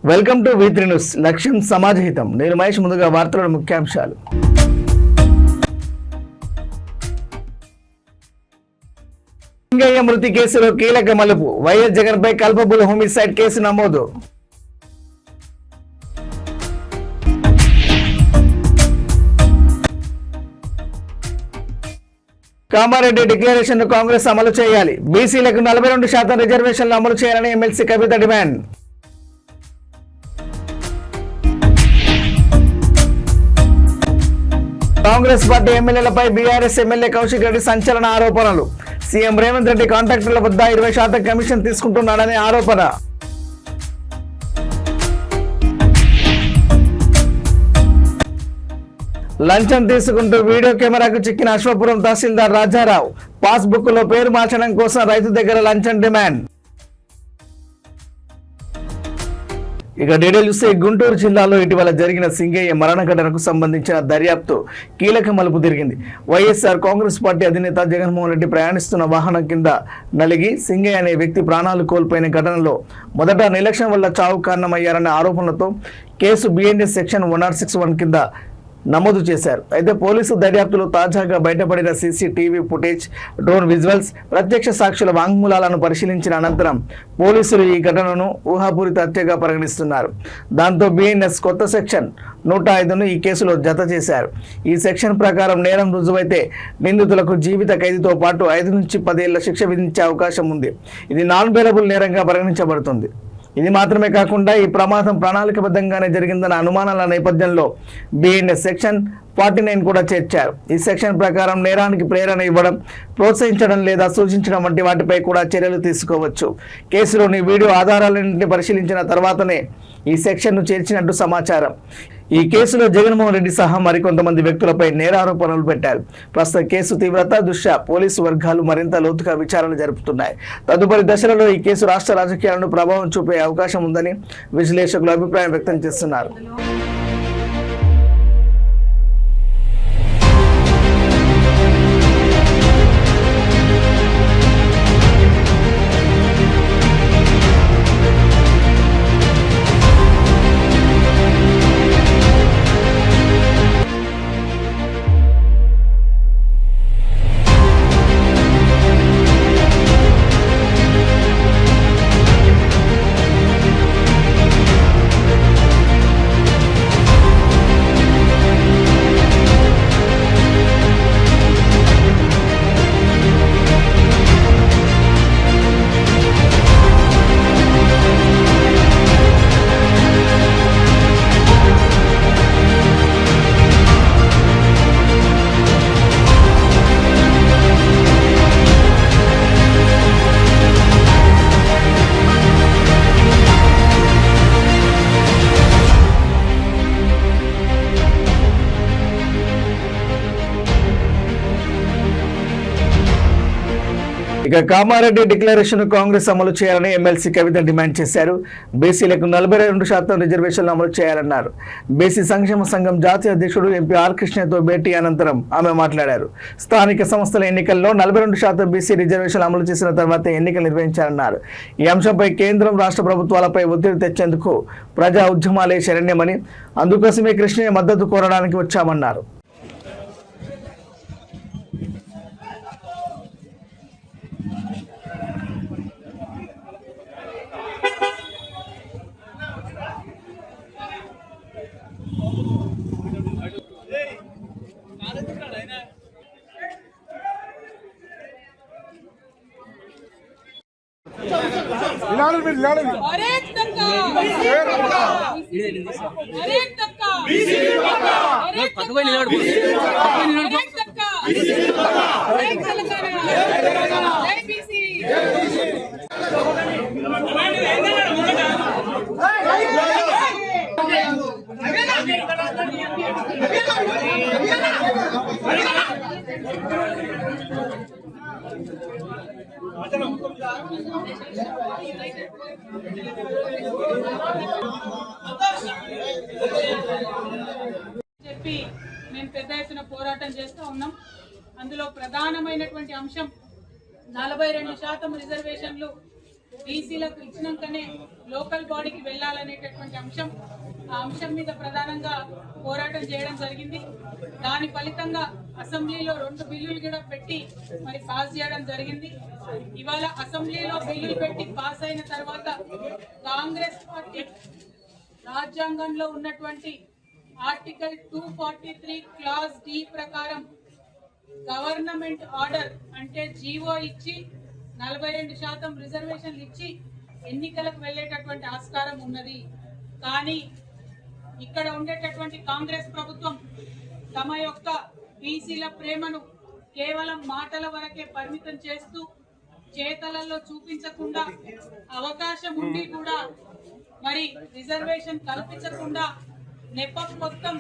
Welcome to V3 news. లక్ష్యం సమాజహితం. నేను మహేష్. ముందుగా వార్తల ముఖ్యాంశాలు. సింగయ్య మృతి కేసులో కీలక మలుపు. వైఎస్ జగన్ పై కల్పబుల్ హోమిసైడ్ కేసు నమోదు. కామారెడ్డి డిక్లరేషన్ ను కాంగ్రెస్ అమలు చేయాలి. బీసీలకు 42% రిజర్వేషన్లు అమలు చేయాలని MLC Kavitha demand. Congress party ఎమ్మెల్యేలపై బీఆర్ఎస్ ఎమ్మెల్యే కౌశిక్ రెడ్డి సంచలన ఆరోపణలు. సీఎం రేవంత్ రెడ్డి కాంట్రాక్టర్ల వద్ద 20% కమిషన్ తీసుకుంటున్నాడనే ఆరోపణ. లంచం తీసుకుంటూ వీడియో కెమెరాకు చిక్కిన అశ్వపురం తహసీల్దార్ రాజారావు. పాస్ బుక్ లో పేరు మార్చడం కోసం రైతు దగ్గర లంచం డిమాండ్. ఇక డీటెయిల్ చూస్తే గుంటూరు జిల్లాలో ఇటీవల జరిగిన సింగయ్య మరణ ఘటనకు సంబంధించిన దర్యాప్తు కీలక మలుపు తిరిగింది. వైఎస్ఆర్ కాంగ్రెస్ పార్టీ అధినేత జగన్మోహన్ రెడ్డి ప్రయాణిస్తున్న వాహనం కింద నలిగి సింగయ్య అనే వ్యక్తి ప్రాణాలు కోల్పోయిన ఘటనలో మొదట నిర్లక్ష్యం వల్ల చావు కారణమయ్యారనే ఆరోపణలతో కేసు BNS సెక్షన్ 161 కింద నమోదు చేశారు. అయితే పోలీసు దర్యాప్తులో తాజాగా బయటపడిన CCTV ఫుటేజ్, డ్రోన్ విజువల్స్, ప్రత్యక్ష సాక్షుల వాంగ్మూలాలను పరిశీలించిన అనంతరం పోలీసులు ఈ ఘటనను ఊహాపూరిత హత్యగా పరిగణిస్తున్నారు. దాంతో BNS కొత్త సెక్షన్ 105ను ఈ కేసులో జత చేశారు. ఈ సెక్షన్ ప్రకారం నేరం రుజువైతే నిందితులకు జీవిత ఖైదుతో పాటు 5 నుంచి 10 ఏళ్ల శిక్ష విధించే అవకాశం ఉంది. ఇది నాన్ బెయిలబుల్ నేరంగా పరిగణించబడుతుంది. ఇది మాత్రమే కాకుండా ఈ ప్రమాదం ప్రణాళికబద్ధంగానే జరిగిందన్న అనుమానాల నేపథ్యంలో BNS సెక్షన్ 49 కూడా చేర్చారు. ఈ సెక్షన్ ప్రకారం నేరానికి ప్రేరణ ఇవ్వడం, ప్రోత్సహించడం లేదా సూచించడం వంటి వాటిపై కూడా చర్యలు తీసుకోవచ్చు. కేసులోని వీడియో ఆధారాలన్నింటినీ పరిశీలించిన తర్వాతనే ఈ సెక్షన్ను చేర్చినట్టు సమాచారం. ఈ కేసులో జగన్మోహన్ రెడ్డి సహా మరికొంతమంది వ్యక్తులపై నేరారోపణలు పెట్టారు. ప్రస్తుత కేసు తీవ్రత దృష్ట్యా పోలీసు వర్గాలు మరింత లోతుగా విచారణ జరుపుతున్నాయి. తదుపరి దశలలో ఈ కేసు రాష్ట్ర రాజకీయాలను ప్రభావం చూపే అవకాశం ఉందని విశ్లేషకులు అభిప్రాయం వ్యక్తం చేస్తున్నారు. ఇక కామారెడ్డి డిక్లరేషన్ కాంగ్రెస్ అమలు చేయాలని ఎమ్మెల్సీ కవిత డిమాండ్ చేశారు. బీసీలకు 42% రిజర్వేషన్లు అమలు చేయాలన్నారు. బీసీ సంక్షేమ సంఘం జాతీయ అధ్యక్షుడు MP R కృష్ణతో భేటీ అనంతరం ఆమె మాట్లాడారు. స్థానిక సంస్థల ఎన్నికల్లో 42% బీసీ రిజర్వేషన్లు అమలు చేసిన తర్వాత ఎన్నికలు నిర్వహించాలన్నారు. ఈ అంశంపై కేంద్రం, రాష్ట్ర ప్రభుత్వాలపై ఒత్తిడి తెచ్చేందుకు ప్రజా ఉద్యమాలే శరణ్యమని, అందుకోసమే కృష్ణయ్య మద్దతు కోరడానికి వచ్చామన్నారు. చెప్పి మేము పెద్ద ఎత్తున పోరాటం చేస్తూ ఉన్నాం. అందులో ప్రధానమైనటువంటి అంశం 42% రిజర్వేషన్లు బీసీలకు ఇచ్చినాకనే లోకల్ బాడీకి వెళ్ళాలనేటటువంటి అంశం, ఆ అంశం మీద ప్రధానంగా పోరాటం చేయడం జరిగింది. దాని ఫలితంగా అసెంబ్లీలో 2 బిల్లులు కూడా పెట్టి మరి పాస్ చేయడం జరిగింది. ఇవాళ అసెంబ్లీలో బిల్లులు పెట్టి పాస్ అయిన తర్వాత కాంగ్రెస్ పార్టీ రాజ్యాంగంలో ఉన్నటువంటి ఆర్టికల్ 243 క్లాస్ డి ప్రకారం గవర్నమెంట్ ఆర్డర్ అంటే జీవో ఇచ్చి 42% రిజర్వేషన్లు ఇచ్చి ఎన్నికలకు వెళ్ళేటటువంటి ఆస్కారం ఉన్నది. కానీ ఇక్కడ ఉండేటటువంటి కాంగ్రెస్ ప్రభుత్వం తమ యొక్క బీసీల ప్రేమను కేవలం మాటల వరకే పరిమితం చేస్తూ చేతలలో చూపించకుండా, అవకాశం ఉండి కూడా మరి రిజర్వేషన్ కల్పించకుండా నెపం మొత్తం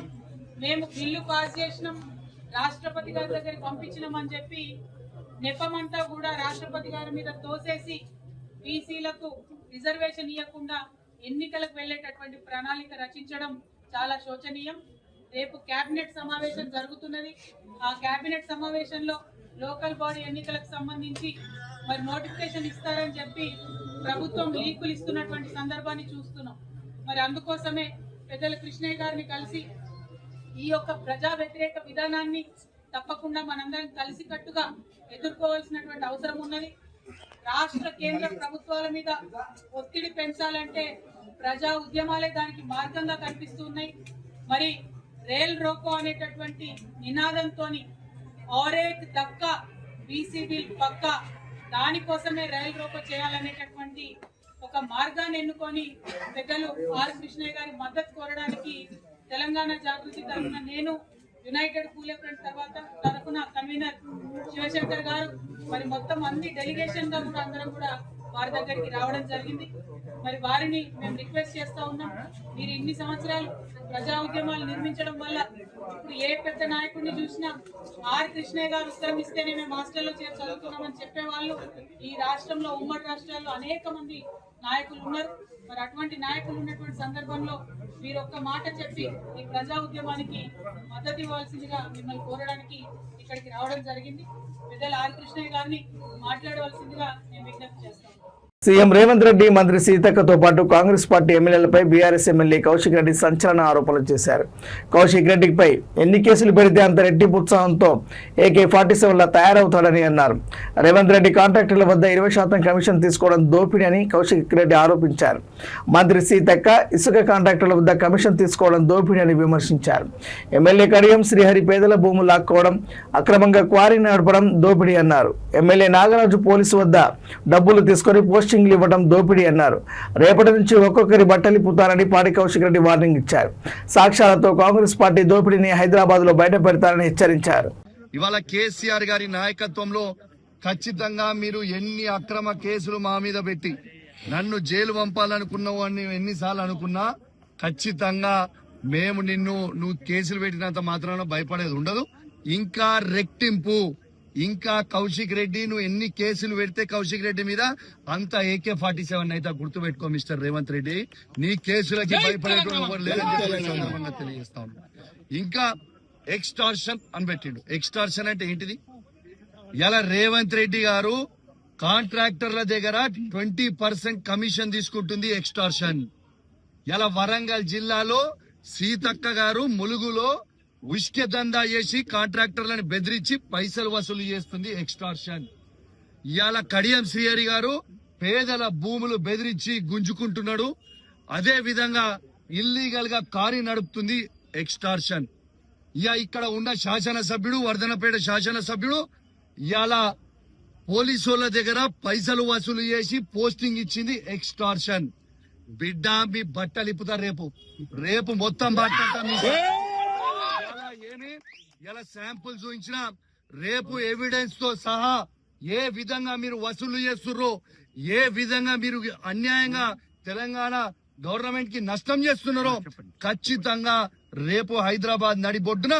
మేము బిల్లు పాస్ చేసినాం, రాష్ట్రపతి గారి దగ్గరికి పంపించినాం అని చెప్పి నెపమంతా కూడా రాష్ట్రపతి గారి మీద తోసేసి బీసీలకు రిజర్వేషన్ ఇవ్వకుండా ఎన్నికలకు వెళ్ళేటటువంటి ప్రణాళిక రచించడం చాలా శోచనీయం. రేపు కేబినెట్ సమావేశం జరుగుతున్నది. ఆ కేబినెట్ సమావేశంలో లోకల్ బాడీ ఎన్నికలకు సంబంధించి మరి నోటిఫికేషన్ ఇస్తారని చెప్పి ప్రభుత్వం లీకులు ఇస్తున్నటువంటి సందర్భాన్ని చూస్తున్నాం. మరి అందుకోసమే పెద్దల కృష్ణయ్య గారిని కలిసి ఈ యొక్క ప్రజా వ్యతిరేక విధానాన్ని తప్పకుండా మనందరం కలిసికట్టుగా ఎదుర్కోవాల్సినటువంటి అవసరం ఉన్నది. రాష్ట్ర కేంద్ర ప్రభుత్వాల మీద ఒత్తిడి పెంచాలంటే ప్రజా ఉద్యమాలే దానికి మార్గంగా కనిపిస్తూ ఉన్నాయి. మరి రేల్ రోకో అనేటటువంటి నినాదంతో ఔరేక్ దక్కా బీసీ బిల్ పక్కా, దానికోసమే రైల్ రోకో చేయాలనేటటువంటి ఒక మార్గాన్ని ఎన్నుకొని పెద్దలు ఆర్ కృష్ణయ్య గారి మద్దతు కోరడానికి తెలంగాణ జాగృతి తరఫున నేను, యునైటెడ్ కూలే ఫ్రంట్ తరఫున కన్వీనర్ శివశంకర్ గారు, మరి మొత్తం అన్ని డెలిగేషన్ గా కూడా అందరం కూడా వారి దగ్గరికి రావడం జరిగింది. మరి వారిని మేము రిక్వెస్ట్ చేస్తా ఉన్నాం, మీరు ఇన్ని సంవత్సరాలు ప్రజా ఉద్యమాలు నిర్మించడం వల్ల ఇప్పుడు ఏ పెద్ద నాయకుడిని చూసినా ఆర్ కృష్ణయ్య గారు ఉత్తరం ఇస్తేనే మేము హాస్టల్లో చేరి చదువుతున్నామని చెప్పేవాళ్ళు ఈ రాష్ట్రంలో, ఉమ్మడి రాష్ట్రాల్లో అనేక మంది నాయకులు ఉన్నారు. మరి అటువంటి నాయకులు ఉన్నటువంటి సందర్భంలో మీరు ఒక్క మాట చెప్పి ఈ ప్రజా ఉద్యమానికి మద్దతు ఇవ్వాల్సిందిగా మిమ్మల్ని కోరడానికి ఇక్కడికి రావడం జరిగింది. పెద్దల ఆర్ కృష్ణయ్య గారిని మాట్లాడవలసిందిగా నేను విజ్ఞప్తి చేస్తాను. సీఎం రేవంత్ రెడ్డి, మంత్రి సీతక్కతో పాటు కాంగ్రెస్ పార్టీ ఎమ్మెల్యేలపై బీఆర్ఎస్ ఎమ్మెల్యే కౌశిక్ రెడ్డి సంచలన ఆరోపణలు చేశారు. కౌశిక్ రెడ్డిపై ఎన్ని కేసులు పెడితే అంత రెట్టింపు ఉత్సాహంతో AK-47లా తయారవుతాడని అన్నారు. రేవంత్ రెడ్డి కాంట్రాక్టర్ల వద్ద 20% కమిషన్ తీసుకోవడం దోపిడీ అని కౌశిక్ రెడ్డి ఆరోపించారు. మంత్రి సీతక్క ఇసుక కాంట్రాక్టర్ల వద్ద కమిషన్ తీసుకోవడం దోపిడీ అని విమర్శించారు. ఎమ్మెల్యే కడియం శ్రీహరి పేదల భూములు లాక్కోవడం, అక్రమంగా క్వారీ నడపడం దోపిడీ అన్నారు. ఎమ్మెల్యే నాగరాజు పోలీసు వద్ద డబ్బులు తీసుకొని పోస్టింగ్లు ఇవ్వడం దోపిడీ అన్నారు. రేపటి నుంచి ఒక్కొక్కరి బట్టలు పుతారని పాడి కౌశిక్ రెడ్డి వార్నింగ్ ఇచ్చారు. సాక్ష్యాలతో కాంగ్రెస్ పార్టీ దోపిడీని హైదరాబాద్ లో బయట పెడతారని హెచ్చరించారు. ఇవాళ కేసీఆర్ గారి నాయకత్వంలో ఖచ్చితంగా మీరు ఎన్ని అక్రమ కేసులు మా మీద పెట్టి నన్ను జైలు పంపాలనుకున్నావు అని ఎన్నిసార్లు అనుకున్నా ఖచ్చితంగా మేము నువ్వు కేసులు పెట్టినంత మాత్రాన భయపడేది ఉండదు. ఇంకా రెట్టింపు, ఇంకా కౌశిక్ రెడ్డి నువ్వు ఎన్ని కేసులు పెడితే కౌశిక్ రెడ్డి మీద అంత AK-47 అయితే గుర్తు పెట్టుకో మిస్టర్ రేవంత్ రెడ్డి. నీ కేసులకి భయపడేటోడు ఎవరు లేదని తెలియజేస్తా ఉన్నా. ఇంకా ఎక్స్టార్షన్ అని పెట్టిండు. ఎక్స్టార్షన్ అంటే ఏంటిది? ఇలా రేవంత్ రెడ్డి గారు కాంట్రాక్టర్ల దగ్గర 20% కమిషన్ తీసుకుంటుంది ఎక్స్టార్షన్. ఇలా వరంగల్ జిల్లాలో సీతక్క గారు ములుగులో ఉష్కె దందా చేసి కాంట్రాక్టర్లను బెదిరించి పైసలు వసూలు చేస్తుంది ఎక్స్టార్షన్. ఇవాళ కడియం శ్రీహరి గారు పేదల భూములు బెదిరించి గుంజుకుంటున్నాడు. అదే విధంగా ఇల్లీగల్ గా కారీ నడుపుతుంది ఎక్స్టార్షన్. ఇక్కడ ఉన్న శాసనసభ్యుడు, వర్ధనపేట శాసనసభ్యుడు ఇవాళ పోలీసుల దగ్గర పైసలు వసూలు చేసి పోస్టింగ్ ఇచ్చింది ఎక్స్టార్షన్. బిడ్డ మీ బట్టలు ఇప్పుతారు రేపు మొత్తం బట్టలు ఇలా శాంపుల్ చూపించిన రేపు ఎవిడెన్స్ తో సహా ఏ విధంగా మీరు వసూలు చేస్తుర్రో, ఏ విధంగా మీరు అన్యాయంగా తెలంగాణ గవర్నమెంట్ కి నష్టం చేస్తున్నారో ఖచ్చితంగా రేపు హైదరాబాద్ నడిబొడ్డున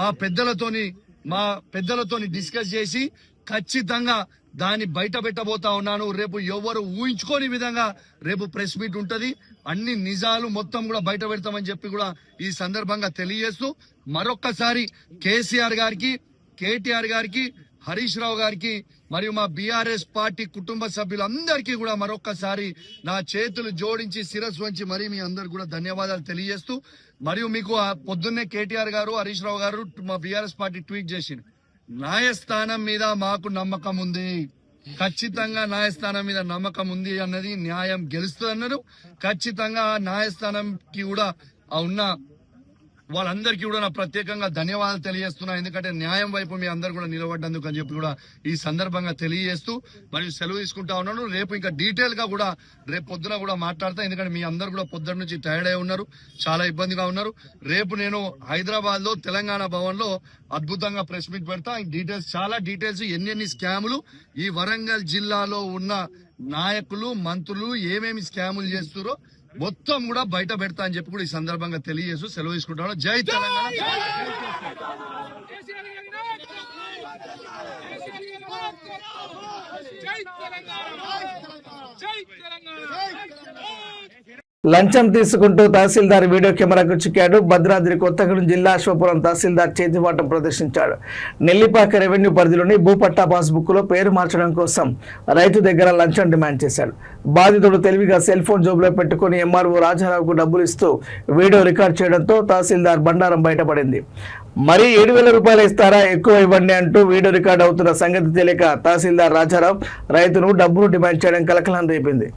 మా పెద్దలతోని డిస్కస్ చేసి ఖచ్చితంగా దాన్ని బయట పెట్టబోతా ఉన్నాను. రేపు ఎవరు ఊహించుకోని విధంగా రేపు ప్రెస్ మీట్ ఉంటది. అన్ని నిజాలు మొత్తం కూడా బయట పెడతామని చెప్పి కూడా ఈ సందర్భంగా తెలియజేస్తూ మరొక్కసారి కేసీఆర్ గారికి, KTR గారికి, హరీష్ రావు గారికి మరియు మా బీఆర్ఎస్ పార్టీ కుటుంబ సభ్యులందరికీ కూడా మరొక్కసారి నా చేతులు జోడించి శిరస్సు వంచి మరీ మీ అందరికి కూడా ధన్యవాదాలు తెలియజేస్తూ, మరియు మీకు పొద్దున్నే కేటీఆర్ గారు హరీష్ రావు గారు మా బీఆర్ఎస్ పార్టీ ట్వీట్ చేసింది, న్యాయస్థానం మీద మాకు నమ్మకం ఉంది, ఖచ్చితంగా న్యాయస్థానం మీద నమ్మకం ఉంది అన్నది, న్యాయం గెలుస్తుంది అన్నారు. ఖచ్చితంగా న్యాయస్థానంకి కూడా ఉన్న వాళ్ళందరికీ కూడా నా ప్రత్యేకంగా ధన్యవాదాలు తెలియజేస్తున్నా. ఎందుకంటే న్యాయం వైపు మీ అందరు కూడా నిలబడ్డందుకు అని చెప్పి కూడా ఈ సందర్భంగా తెలియజేస్తూ మరియు సెలవు తీసుకుంటా ఉన్నాను. రేపు ఇంకా డీటెయిల్ గా కూడా రేపు పొద్దున కూడా మాట్లాడతా. ఎందుకంటే మీ అందరు కూడా పొద్దున్న నుంచి టైర్డ్ అయి ఉన్నారు, చాలా ఇబ్బందిగా ఉన్నారు. రేపు నేను హైదరాబాద్ లో తెలంగాణ భవన్ లో అద్భుతంగా ప్రెస్ మీట్ పెడతా. డీటెయిల్స్, చాలా డీటెయిల్స్, ఎన్ని స్కాములు ఈ వరంగల్ జిల్లాలో ఉన్న నాయకులు మంత్రులు ఏమేమి స్కాములు చేస్తారో మొత్తం కూడా బయట పెడతా అని చెప్పి కూడా ఈ సందర్భంగా తెలియజేస్తూ సెలవు తీసుకుంటాను. జై తెలంగాణ. లంచం తీసుకుంటూ తహసీల్దార్ వీడియో కెమెరాకు చిక్కాడు. భద్రాద్రి కొత్తగూడెం జిల్లా అశ్వపురం తహసీల్దార్ చేతివాటం ప్రదర్శించాడు. నెల్లిపాక రెవెన్యూ పరిధిలోని భూపట్టా పాస్బుక్ లో పేరు మార్చడం కోసం రైతు దగ్గర లంచం డిమాండ్ చేశాడు. బాధితుడు తెలివిగా సెల్ ఫోన్ జోబులో పెట్టుకుని ఎంఆర్ఓ రాజారావుకు డబ్బులు ఇస్తూ వీడియో రికార్డ్ చేయడంతో తహసీల్దార్ బండారం బయటపడింది. మరీ 7,000 రూపాయలు ఇస్తారా, ఎక్కువ ఇవ్వండి అంటూ వీడియో రికార్డ్ అవుతున్న సంగతి తెలియక తహసీల్దార్ రాజారావు రైతును డబ్బులు డిమాండ్ చేయడం కలకలం రేపింది.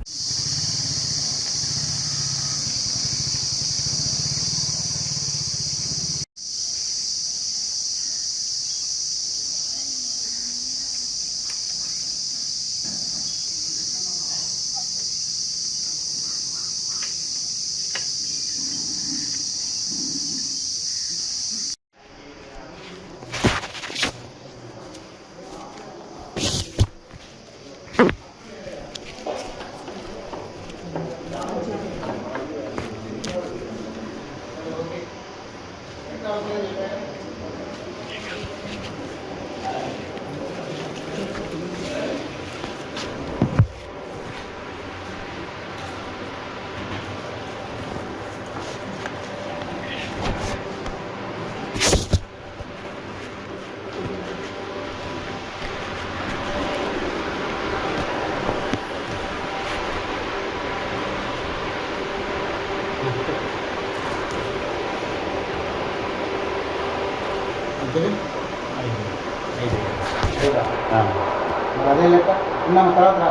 అదే లెక్క ఉన్నాము. తర్వాత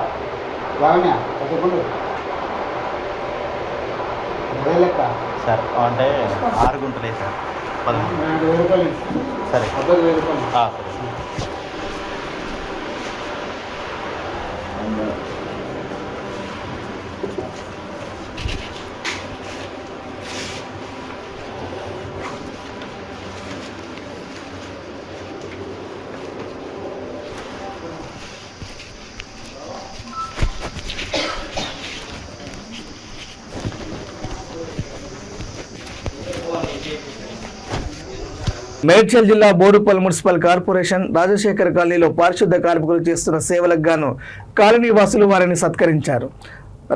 బాగానే చదువుకుంటు అదే లెక్క సార్ అంటే 6 గుంటలే సార్, 1000 రూపాయలు. సరే 10,000 రూపాయలు. సరే. మేడ్చల్ జిల్లా బోడుపల్ మున్సిపల్ కార్పొరేషన్ రాజశేఖర్ కాలనీలో పారిశుద్ధ కార్మికులు చేస్తున్న సేవలకు గాను కాలనీ వాసులు వారిని సత్కరించారు.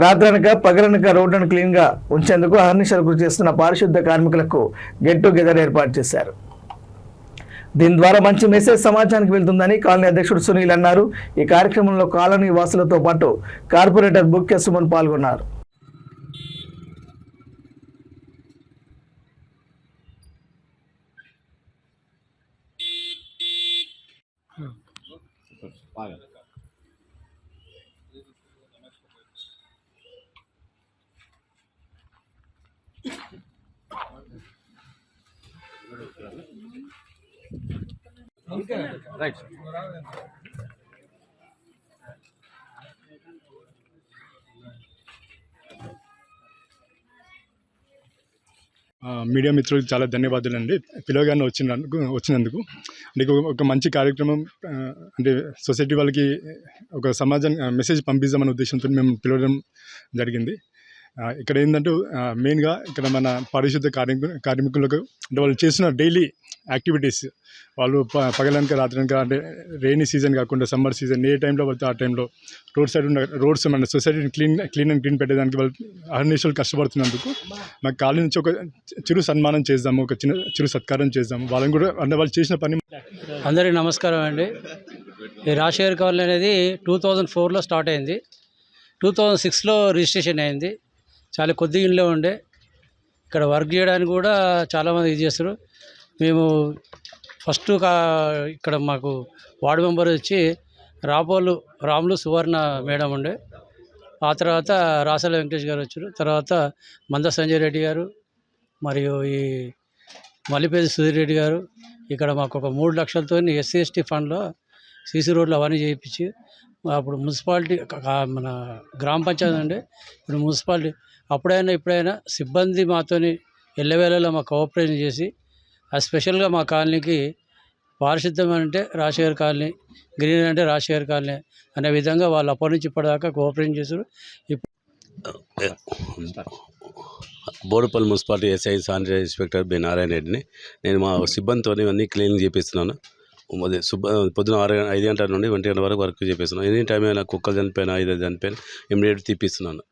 రాత్రనక పగలనక రోడ్లను క్లీన్ గా ఉంచేందుకు అహర్నిశలు కృషి చేస్తున్న పారిశుద్ధ కార్మికులకు గెట్ టుగెదర్ ఏర్పాటు చేశారు. దీని ద్వారా మంచి మెసేజ్ సమాజానికి వెళ్తుందని కాలనీ అధ్యక్షుడు సునీల్ అన్నారు. ఈ కార్యక్రమంలో కాలనీ వాసులతో పాటు కార్పొరేటర్ బుక్య సుమన్ పాల్గొన్నారు. రైట్. మీడియా మిత్రులకు చాలా ధన్యవాదాలు అండి. పిలవగానే వచ్చినందుకు అంటే ఒక మంచి కార్యక్రమం, అంటే సొసైటీ వాళ్ళకి ఒక సమాజం మెసేజ్ పంపిద్దామనే ఉద్దేశంతో మేము పిలవడం జరిగింది. ఇక్కడ ఏంటంటే మెయిన్గా ఇక్కడ మన పారిశుద్ధ కార్మికులకు అంటే వాళ్ళు చేసిన డైలీ యాక్టివిటీస్ వాళ్ళు పగలనక రాత్రనక అంటే రెయినీ సీజన్ కాకుండా సమ్మర్ సీజన్ ఏ టైంలో పడితే ఆ టైంలో రోడ్ సైడ్ ఉన్న రోడ్స్ మన సొసైటీని క్లీన్ పెట్టేదానికి వాళ్ళు అహర్నిశలు కష్టపడుతున్నందుకు మా కాలనీ నుంచి ఒక చిరు సన్మానం చేద్దాము, ఒక చిరు సత్కారం చేద్దాము. వాళ్ళని కూడా అంటే వాళ్ళు చేసిన పని. అందరికీ నమస్కారం అండి. ఈ రాజశేఖర్ కాలనీ అనేది 2004లో స్టార్ట్ అయింది. 2006లో రిజిస్ట్రేషన్ అయింది. చాలా కొద్ది ఇళ్ళే ఉండే. ఇక్కడ వర్క్ చేయడానికి కూడా చాలామంది ఇది చేస్తారు. మేము ఫస్ట్ ఇక్కడ మాకు వార్డు మెంబర్ వచ్చి రాములు సువర్ణ మేడం ఉండే. ఆ తర్వాత రాసల వెంకటేష్ గారు వచ్చారు. తర్వాత మంద సంజయ్ రెడ్డి గారు మరియు ఈ మల్లిపేది సుధీర్ రెడ్డి గారు ఇక్కడ మాకు ఒక 3 లక్షలతో SC/ST ఫండ్లో సీసీ రోడ్లు అవన్నీ చేయించి అప్పుడు మున్సిపాలిటీ మన గ్రామ పంచాయతీ ఉండే. ఇప్పుడు మున్సిపాలిటీ అప్పుడైనా ఇప్పుడైనా సిబ్బంది మాతోని ఎల్లవేళలో మా కోఆపరేషన్ చేసి స్పెషల్గా మా కాలనీకి పారిశుద్ధ్యం అంటే రాజశేఖర్ కాలనీ, గ్రీన్ అంటే రాజశేఖర్ కాలనీ అనే విధంగా వాళ్ళు అప్పటి నుంచి ఇప్పటిదాకా కోఆపరేషన్ చేశారు. Boduppal municipality SI sanitary inspector B Narayana రెడ్డిని. నేను మా సిబ్బందితో అన్నీ క్లీనింగ్ చేపిస్తున్నాను. పొద్దున 5 గంటల నుండి 1 గంట వరకు వర్క్ చేపిస్తున్నాను. ఎనీ టైం అయినా కుక్కలు చనిపోయినా 5 చనిపోయినా ఇమ్మీడియట్ తీపిస్తున్నాను.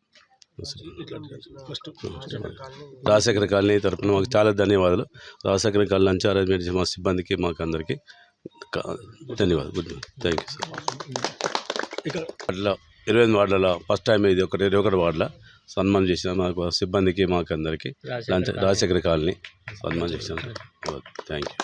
రాజశేఖర్ కాలనీ తరఫున మాకు చాలా ధన్యవాదాలు. రాజశేఖర్ కాలనీ లంచ్ అరేంజ్మెంట్ చేసిన మా సిబ్బందికి, మాకు అందరికీ ధన్యవాదాలు. Good morning. Thank you sir. అట్లా 28 వార్డులలో ఫస్ట్ టైం ఇది 21 వార్డులో సన్మానం చేసిన మాకు సిబ్బందికి, మాకు అందరికీ లంచ్ రాజశేఖర్ కాలనీ సన్మానం చేసిన. Thank you.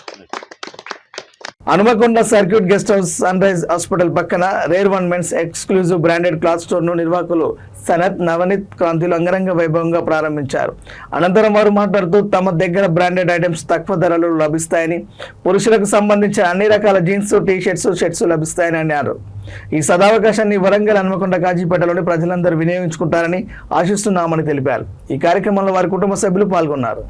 Hanumakonda circuit guest house Sunrise hospital పక్కన rare one men's exclusive branded cloth స్టోర్ను నిర్వాహకులు సనత్ నవనీత్ క్రాంతిలు అంగరంగ వైభవంగా ప్రారంభించారు. అనంతరం వారు మాట్లాడుతూ తమ దగ్గర బ్రాండెడ్ ఐటమ్స్ తక్కువ ధరలు లభిస్తాయని, పురుషులకు సంబంధించిన అన్ని రకాల జీన్స్, టీ-షర్ట్స్, షర్ట్స్ లభిస్తాయని అన్నారు. ఈ సదావకాశాన్ని వరంగల్, హనుమకొండ, కాజీపేటలోని ప్రజలందరూ వినియోగించుకుంటారని ఆశిస్తున్నామని తెలిపారు. ఈ కార్యక్రమంలో వారి కుటుంబ సభ్యులు పాల్గొన్నారు.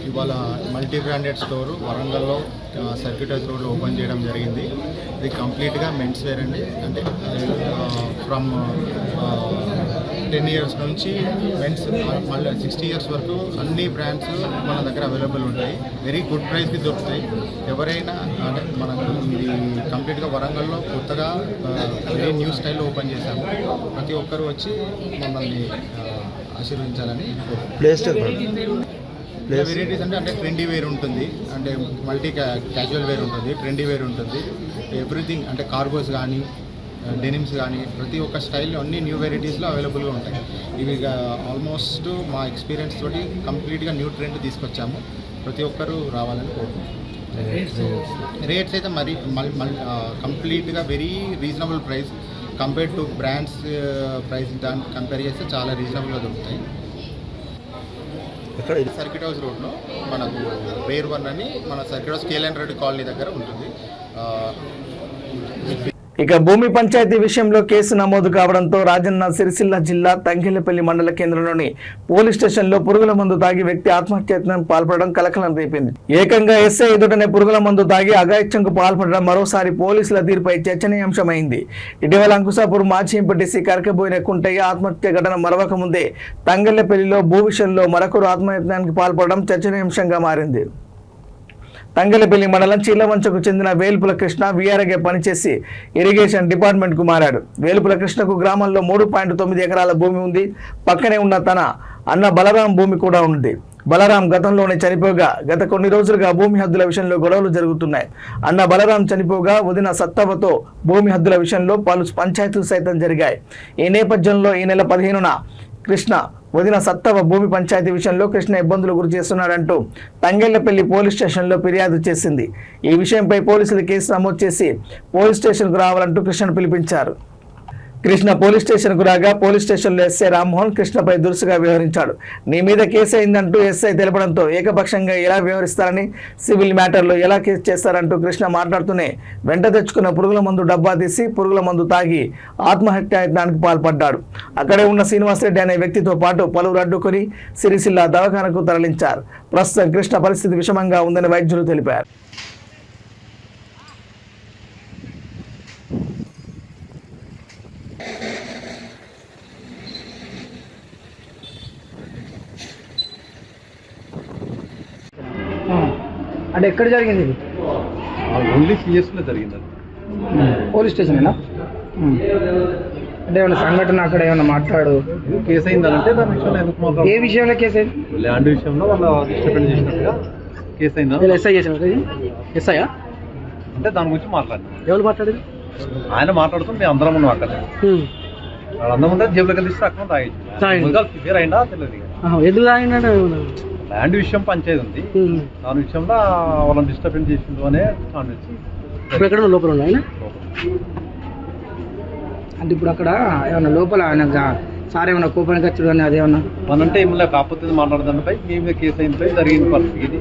ఇవాళ మల్టీ బ్రాండెడ్ స్టోరు వరంగల్లో సర్క్యూట్ హౌస్ రోడ్లో ఓపెన్ చేయడం జరిగింది. ఇది కంప్లీట్గా మెన్స్ వేర్ అండి. అంటే ఫ్రమ్ 10 years నుంచి మెన్స్ మళ్ళీ 60 years వరకు అన్ని బ్రాండ్స్ మన దగ్గర అవైలబుల్ ఉంటాయి. వెరీ గుడ్ ప్రైస్కి దొరుకుతాయి. ఎవరైనా అంటే మనకు ఇది కంప్లీట్గా వరంగల్లో కొత్తగా వెరీ న్యూ స్టైల్లో ఓపెన్ చేశాము. ప్రతి ఒక్కరు వచ్చి మమ్మల్ని ఆశీర్వదించాలని వెరైటీస్ అంటే ట్రెండీ వేర్ ఉంటుంది, అంటే మల్టీ క్యాజువల్ వేర్ ఉంటుంది, ట్రెండీ వేర్ ఉంటుంది, ఎవ్రీథింగ్ అంటే కార్గోస్ కానీ డెనిమ్స్ కానీ ప్రతి ఒక్క స్టైల్లో అన్ని న్యూ వెరైటీస్లో అవైలబుల్గా ఉంటాయి. ఇవి ఆల్మోస్ట్ మా ఎక్స్పీరియన్స్ తోటి కంప్లీట్గా న్యూ ట్రెండ్ తీసుకొచ్చాము. ప్రతి ఒక్కరూ రావాలని కోరుకుంటున్నాం. రేట్స్ అయితే మరి కంప్లీట్గా very reasonable price compare to brands price దాన్ని కంపేర్ చేస్తే చాలా రీజనబుల్గా దొరుకుతాయి. సర్కిట్ హౌస్ రోడ్లో మనకు రేర్ 1 అని మన circuit house KLN Reddy colony దగ్గర ఉంటుంది. ఇక భూమి పంచాయతీ విషయంలో కేసు నమోదు కావడంతో రాజన్న సిరిసిల్ల జిల్లా తంగెళ్లపల్లి మండల కేంద్రంలోని పోలీస్ స్టేషన్లో పురుగుల మందు తాగి వ్యక్తి ఆత్మహత్యకు పాల్పడడం కలకలం రేపింది. ఏకంగా ఎస్ఐ ఎదుటనే పురుగుల మందు తాగి అఘాయిత్యంకు పాల్పడడం మరోసారి పోలీసుల తీరుపై చర్చనీయాంశమైంది. ఇటీవల అంకుశాపూర్ మాజీ ఎంపీటీసీ కరకబోయిన కుంటయ్య ఆత్మహత్య ఘటన మరవక ముందే తంగెళ్లపల్లిలో భూ విషయంలో మరొకరు ఆత్మహత్యానికి పాల్పడడం చర్చనీయాంశంగా మారింది. తంగెళ్లపల్లి మండలం చీలవంచకు చెందిన వేల్పుల కృష్ణ వీఆర్ఏగా పనిచేసి ఇరిగేషన్ డిపార్ట్మెంట్ కు మారాడు. వేల్పుల కృష్ణకు గ్రామంలో 3.9 ఎకరాల భూమి ఉంది. పక్కనే ఉన్న తన అన్న బలరాం భూమి కూడా ఉంది. బలరాం గతంలోనే చనిపోగా గత కొన్ని రోజులుగా భూమి హద్దుల విషయంలో గొడవలు జరుగుతున్నాయి. అన్న బలరాం చనిపోగా వదిన సత్తవతో భూమి హద్దుల విషయంలో పలు పంచాయతీలు సైతం జరిగాయి. ఈ నేపథ్యంలో ఈ నెల 15న కృష్ణ వదిన సత్తవ భూమి పంచాయతీ విషయంలో కృష్ణ ఇబ్బందులు గురి చేస్తున్నాడంటూ తంగెళ్లపల్లి పోలీస్ స్టేషన్లో ఫిర్యాదు చేసింది. ఈ విషయంపై పోలీసులు కేసు నమోదు చేసి పోలీస్ స్టేషన్కు రావాలంటూ కృష్ణను పిలిపించారు. కృష్ణ పోలీస్ స్టేషన్కు రాగా పోలీస్ స్టేషన్లో ఎస్ఐ రామ్మోహన్ కృష్ణపై దురుసుగా వ్యవహరించాడు. నీ మీద కేసు అయిందంటూ ఎస్ఐ తెలపడంతో ఏకపక్షంగా ఎలా వ్యవహరిస్తారని, సివిల్ మ్యాటర్లో ఎలా కేసు చేస్తారంటూ కృష్ణ మాట్లాడుతూనే వెంట తెచ్చుకున్న పురుగుల మందు డబ్బా తీసి పురుగుల మందు తాగి ఆత్మహత్యాయత్నానికి పాల్పడ్డాడు. అక్కడే ఉన్న శ్రీనివాసరెడ్డి అనే వ్యక్తితో పాటు పలువురు అడ్డుకొని సిరిసిల్ల దవాఖానకు తరలించారు. ప్రస్తుతం కృష్ణ పరిస్థితి విషమంగా ఉందని వైద్యులు తెలిపారు. అంటే ఎక్కడ జరిగింది ఇది? ఓన్లీ సిఎస్లో జరిగింది. పోలీస్ స్టేషనేనా? అంటే ఏమైనా సంఘటన అక్కడ ఏమైనా మాట్లాడు కేసు అయిందంటే దాని విషయంలో ఎందుకు ఏ విషయంలో కేసు అయింది? ల్యాండ్ విషయంలో వాళ్ళు డిస్టర్బెన్స్ చేసినట్టుగా కేసు అయిందా? ఎస్ఐ చేసిన ఎస్ఐయా? అంటే దాని గురించి మాట్లాడినాం. ఎవరు మాట్లాడేది? ఆయన మాట్లాడుతూ మేము అందరం ఉన్నాం అక్కడ. వాళ్ళందరం ఉంటే జేబులోకి తీస్తే అక్కడ తాగింది. వేరే అయినా తెలియదు. ఎందుకు తాగిందంటే ల్యాండ్ విషయం పంచాయతీ ఉంది. దాని విషయంలో వాళ్ళని డిస్టర్బెన్స్ చేసిండు అనే ఎక్కడ లోపల ఉన్నా ఆయన అంటే ఇప్పుడు అక్కడ ఏమన్నా లోపల ఆయన సార్ ఏమన్నా కోపానికి వచ్చాడు అని అదేమన్నా మనంటే ఏమన్నా కాకపోతే మాట్లాడదానిపై మేము కేసు అయినపై జరిగిన పరిస్థితి ఇది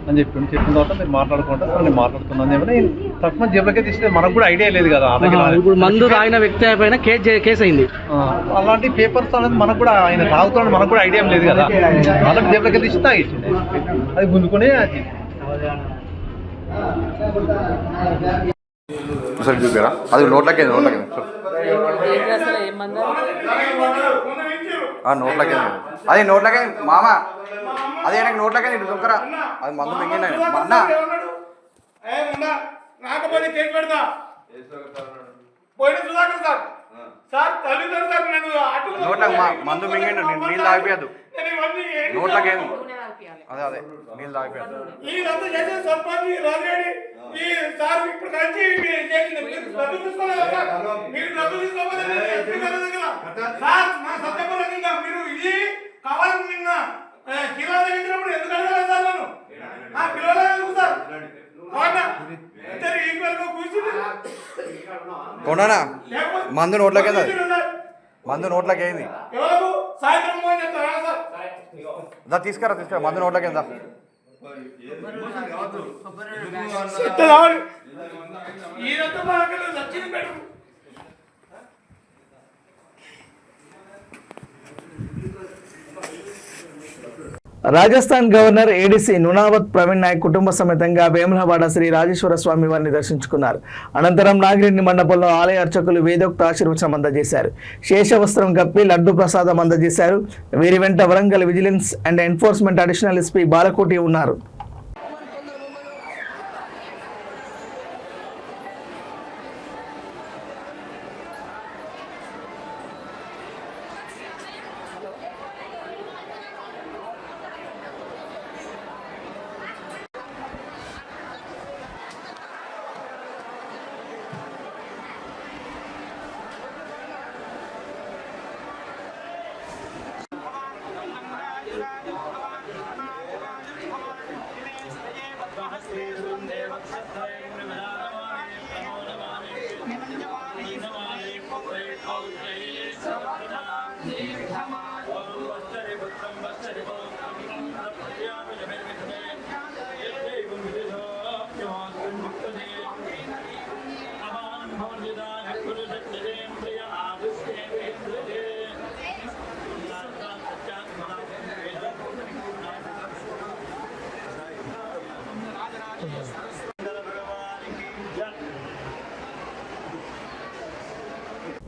అని చెప్పిన తర్వాత మీరు మాట్లాడుకుంటే నేను మాట్లాడుతున్నాను ఏమైనా తక్కువ జేబులకే తీస్తే మనకు కూడా ఐడియా లేదు కదా. ఇప్పుడు మందు తాగిన వ్యక్తి పైన కేసు అయింది. అలాంటి పేపర్స్ అనేది మనకు కూడా ఆయన తాగుతున్నాడు మనకు కూడా ఐడియా లేదు కదా. వాళ్ళకి జేబులకే తీసి తాగించింది. అది గుంజుకునే అది చూపారా అది నోట్లకి నోట్లకి అది నోట్లకే మామ అది ఆయనకి నోట్లకే ఇటు దొక్కరా అది మందు మింగిండి అన్న నోట్లకి మందు మింగిండు నీళ్ళు తాగిపోయద్దు నోట్లకేంది అదే అదే నీళ్ళు తాగిపోయద్దు. ఈ సార్ ఇప్పుడు కలిసి డబ్బు తీసుకోలేదు సార్ మా సత్యపరంగా మీరు ఇది కావాలని నిన్న కిలో తగ్గించినప్పుడు ఎందుకు అడగలేదు సార్ నన్ను పిలవలేదు సార్ ఇద్దరు ఈక్వల్ గా కూర్చుని కొన్నానా మందు నోట్లకేంది మందు నోట్లకేంది ఎవరు సాయంత్రం ఫోన్ చేస్తారా సార్ తీసుకురా మందు నోట్లకేందా రాజస్థాన్ గవర్నర్ ఏడీసీ నునావత్ ప్రవీణ్ నాయక్ కుటుంబ సమేతంగా వేములవాడ శ్రీ రాజేశ్వర స్వామి వారిని దర్శించుకున్నారు. అనంతరం నాగిరెడ్డి మండపంలో ఆలయ అర్చకులు వేదోక్త ఆశీర్వచనం అందజేశారు. శేషవస్త్రం కప్పి లడ్డు ప్రసాదం అందజేశారు. వీరి వెంట Warangal vigilance and enforcement additional SP Balakoti ఉన్నారు.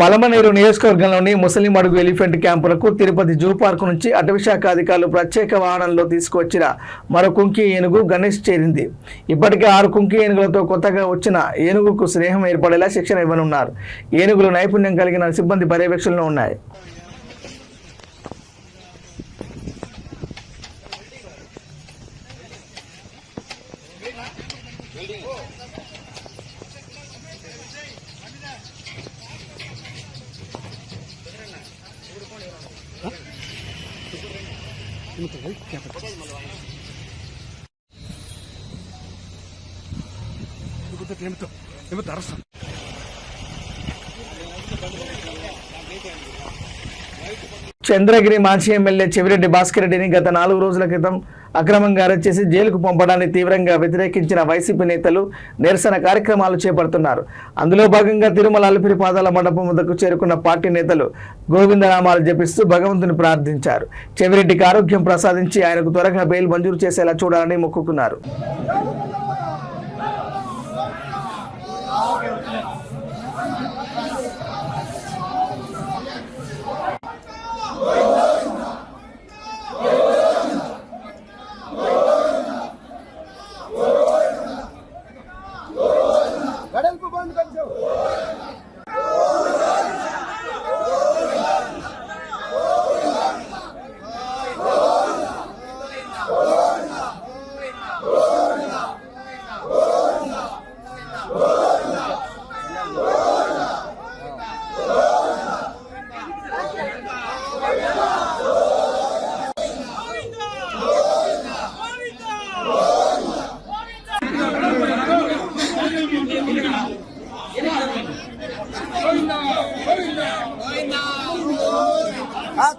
పలమనేరు నియోజకవర్గంలోని ముసలిం అడుగు ఎలిఫెంట్ క్యాంపులకు తిరుపతి జూ పార్కు నుంచి అటవీశాఖ అధికారులు ప్రత్యేక వాహనంలో తీసుకువచ్చిన మరో కుంకి ఏనుగు గణేష్ చేరింది. ఇప్పటికే 6 కుంకి ఏనుగులతో కొత్తగా వచ్చిన ఏనుగుకు స్నేహం ఏర్పడేలా శిక్షణ ఇవ్వనున్నారు. ఏనుగులు నైపుణ్యం కలిగిన సిబ్బంది పర్యవేక్షణలో ఉన్నాయి. చంద్రగిరి మాజీ ఎమ్మెల్యే చెవిరెడ్డి భాస్కర్ రెడ్డిని గత 4 రోజుల క్రితం అక్రమంగా అరెస్ట్ చేసి జైలుకు పంపడాన్ని తీవ్రంగా వ్యతిరేకించిన వైసీపీ నేతలు నిరసన కార్యక్రమాలు చేపడుతున్నారు. అందులో భాగంగా తిరుమల అలిపిరి పాదాల మండపం వద్దకు చేరుకున్న పార్టీ నేతలు గోవిందనామాలు జపిస్తూ భగవంతుని ప్రార్థించారు. చెవిరెడ్డికి ఆరోగ్యం ప్రసాదించి ఆయనకు త్వరగా బెయిల్ మంజూరు చేసేలా చూడాలని మొక్కుకున్నారు.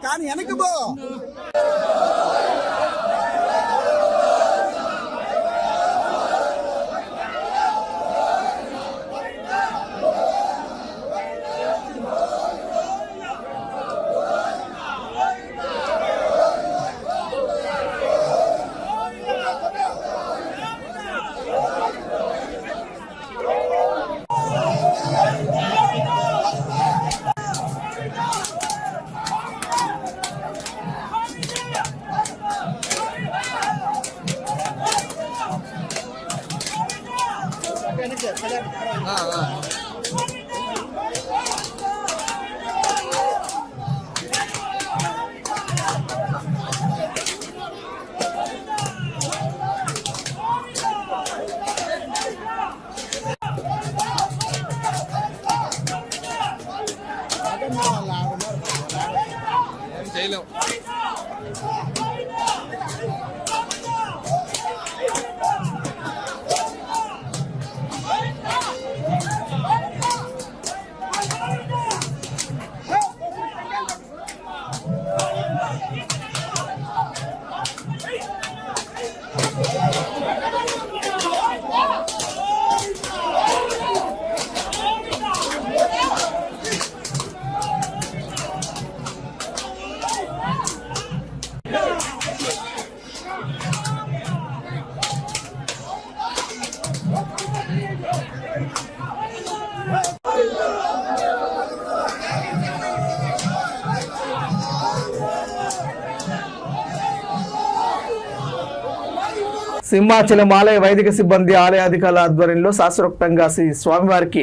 కానీ వెనక్కి పో. సింహాచలం ఆలయ వైదిక సిబ్బంది ఆలయ అధికారుల ఆధ్వర్యంలో శాస్త్రోక్తంగా శ్రీ స్వామివారికి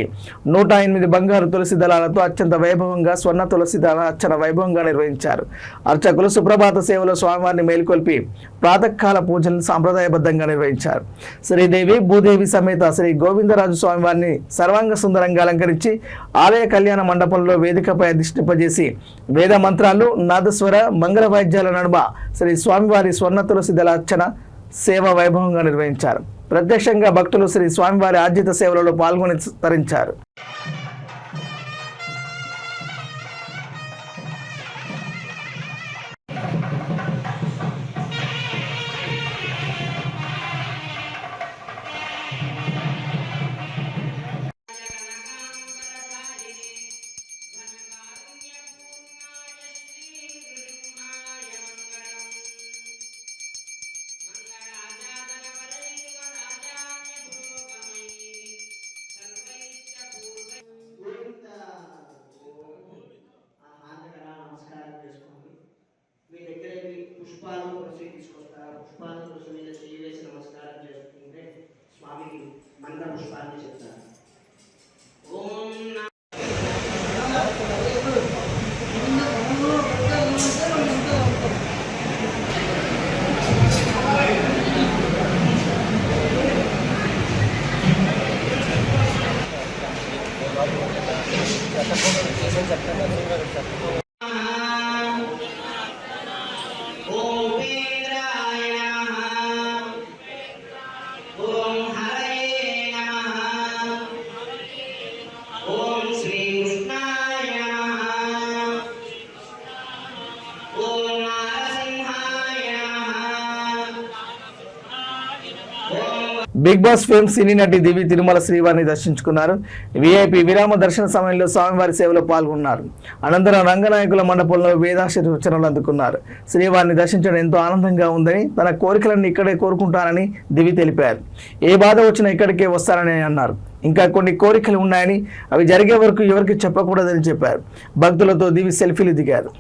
108 బంగారు తులసి దళాలతో అత్యంత వైభవంగా స్వర్ణ తులసి దళ అర్చన వైభవంగా నిర్వహించారు. అర్చకులు సుప్రభాత సేవలో స్వామివారిని మేల్కొల్పి ప్రాతకాల పూజలను సాంప్రదాయబద్ధంగా నిర్వహించారు. శ్రీదేవి భూదేవి సమేత శ్రీ గోవిందరాజు స్వామివారిని సర్వాంగ సుందరంగా అలంకరించి ఆలయ కళ్యాణ మండపంలో వేదికపై అధిష్ఠింపజేసి వేద మంత్రాలు నాదస్వర మంగళ వాయిద్యాల నడుమ శ్రీ స్వామివారి స్వర్ణ తులసి దళ అర్చన సేవ వైభవంగా నిర్వహించారు. ప్రత్యక్షంగా భక్తులు శ్రీ స్వామివారి ఆర్జిత సేవలలో పాల్గొని తరించారు. सर्वैश्च पूर्व పుష్పాలను తులసి తీసుకొస్తారు. పుష్పాలను తులసి మీద చేయి వేసి నమస్కారం చేసుకుంటే స్వామికి మంత్ర పుష్పాన్ని చెప్తారు. ఓం బిగ్ బాస్ ఫేమ్ సినీ నటి దివి తిరుమల శ్రీవారిని దర్శించుకున్నారు. విఐపి విరామ దర్శన సమయంలో స్వామివారి సేవలో పాల్గొన్నారు. అనంతరం రంగనాయకుల మండపంలో వేదాశీర్వచనాలు అందుకున్నారు. శ్రీవారిని దర్శించడం ఎంతో ఆనందంగా ఉందని, తన కోరికలన్నీ ఇక్కడే కోరుకుంటానని దివి తెలిపారు. ఏ బాధ వచ్చినా ఇక్కడికే వస్తానని అన్నారు. ఇంకా కొన్ని కోరికలు ఉన్నాయని, అవి జరిగే వరకు ఎవరికి చెప్పకూడదని చెప్పారు. భక్తులతో దివి సెల్ఫీలు దిగారు.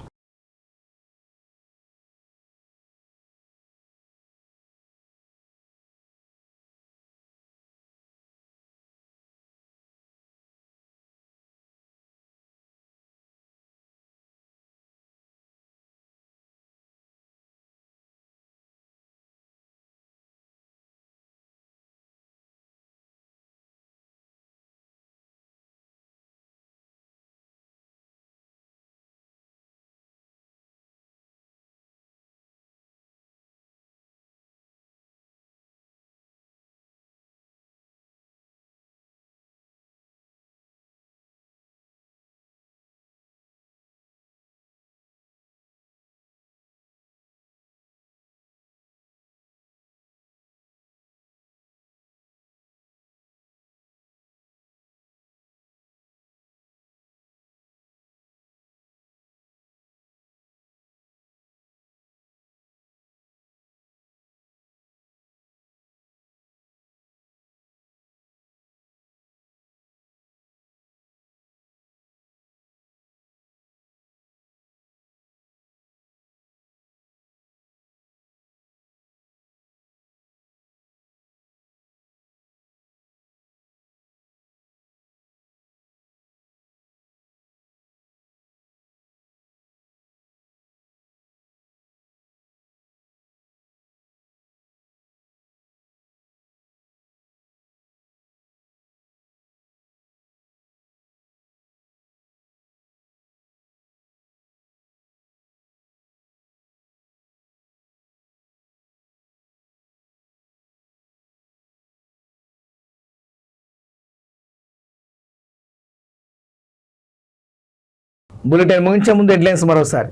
బులెటిన్ ముగించే ముందు హెడ్లైన్స్ మరోసారి.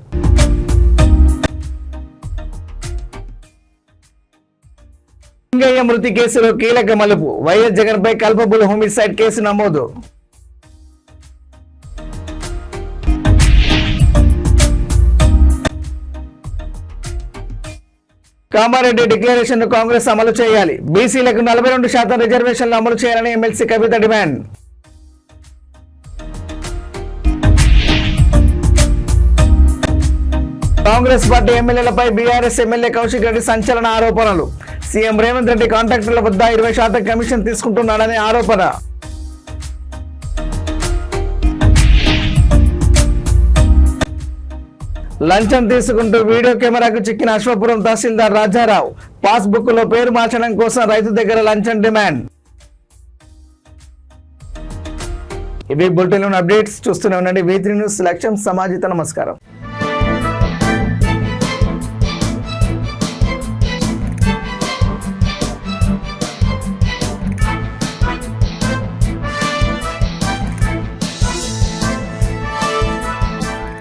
సింగయ్య మృతి కేసులో కీలక మలుపు. వైఎస్ జగన్ పై కల్పబుల్ హోమిసైడ్ కేసు నమోదు. కామారెడ్డి డిక్లరేషన్ కాంగ్రెస్ అమలు చేయాలి. బీసీలకు 42% రిజర్వేషన్లు అమలు చేయాలని MLC Kavitha demand. Congress party ఎమ్మెల్యేలపై బీఆర్ఎస్ ఎమ్మెల్యే కౌశిక్ రెడ్డి సంచలన ఆరోపణలు. సీఎం రేవంత్ రెడ్డి కాంట్రాక్టర్ల వద్ద 20% కమిషన్ తీసుకుంటున్నాడనే ఆరోపణ. లంచం తీసుకుంటూ వీడియో కెమెరాకు చిక్కిన అశ్వపురం తహసీల్దార్ రాజారావు. పాస్ బుక్ లో పేరు మార్చడం కోసం రైతు దగ్గర లంచం డిమాండ్. ఇవి బులెటిన్ అప్డేట్స్. చూస్తూనే ఉండండి V3 న్యూస్. లక్ష్యం సమాజిత. నమస్కారం.